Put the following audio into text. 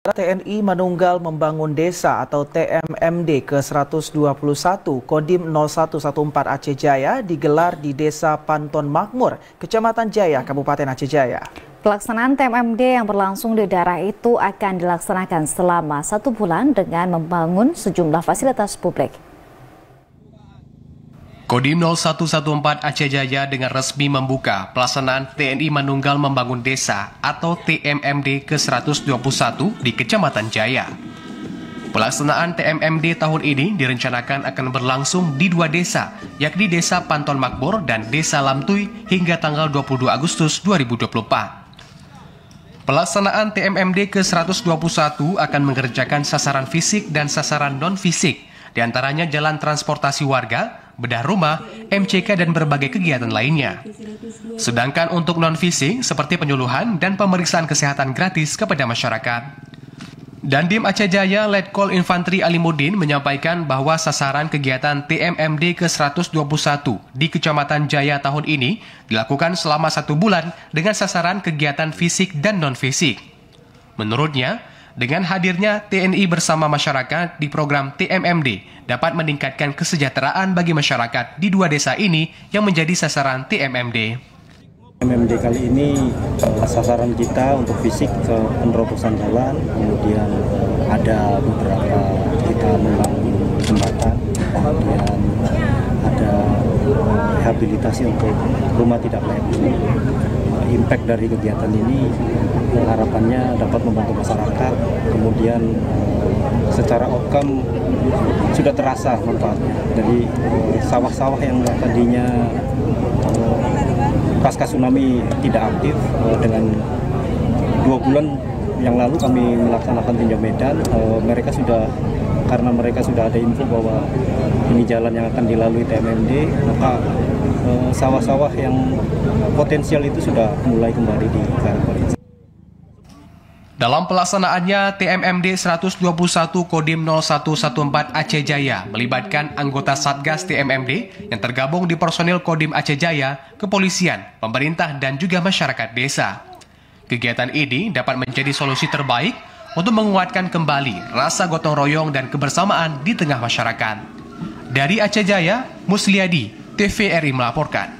TNI Manunggal Membangun Desa atau TMMD ke-121 Kodim 0114 Aceh Jaya digelar di Desa Panton Makmur, Kecamatan Jaya, Kabupaten Aceh Jaya. Pelaksanaan TMMD yang berlangsung di daerah itu akan dilaksanakan selama 1 bulan dengan membangun sejumlah fasilitas publik. Kodim 0114 Aceh Jaya dengan resmi membuka pelaksanaan TNI Manunggal Membangun Desa atau TMMD ke-121 di Kecamatan Jaya. Pelaksanaan TMMD tahun ini direncanakan akan berlangsung di 2 desa, yakni Desa Panton Makmur dan Desa Lamtui hingga tanggal 22 Agustus 2024. Pelaksanaan TMMD ke-121 akan mengerjakan sasaran fisik dan sasaran non-fisik, diantaranya jalan transportasi warga, bedah rumah, MCK, dan berbagai kegiatan lainnya. Sedangkan untuk non-fisik seperti penyuluhan dan pemeriksaan kesehatan gratis kepada masyarakat. Dandim Aceh Jaya Letkol Infantri Alimuddin menyampaikan bahwa sasaran kegiatan TMMD ke-121 di Kecamatan Jaya tahun ini dilakukan selama 1 bulan dengan sasaran kegiatan fisik dan non-fisik. Menurutnya, dengan hadirnya TNI bersama masyarakat di program TMMD dapat meningkatkan kesejahteraan bagi masyarakat di 2 desa ini yang menjadi sasaran TMMD. TMMD kali ini sasaran kita untuk fisik ke penerobosan jalan, kemudian ada beberapa kita membangun jembatan, kemudian ada rehabilitasi untuk rumah tidak layak huni. Impact dari kegiatan ini harapannya dapat membantu masyarakat, kemudian secara outcome sudah terasa manfaatnya. Jadi sawah-sawah yang tadinya pasca tsunami tidak aktif, dengan 2 bulan yang lalu kami melaksanakan tinjau medan, karena mereka sudah ada info bahwa ini jalan yang akan dilalui TMMD, maka sawah-sawah yang potensial itu sudah mulai kembali digarap. Dalam pelaksanaannya, TMMD 121 Kodim 0114 Aceh Jaya melibatkan anggota Satgas TMMD yang tergabung di personil Kodim Aceh Jaya, kepolisian, pemerintah, dan juga masyarakat desa. Kegiatan ini dapat menjadi solusi terbaik untuk menguatkan kembali rasa gotong royong dan kebersamaan di tengah masyarakat. Dari Aceh Jaya, Musliadi, TVRI melaporkan.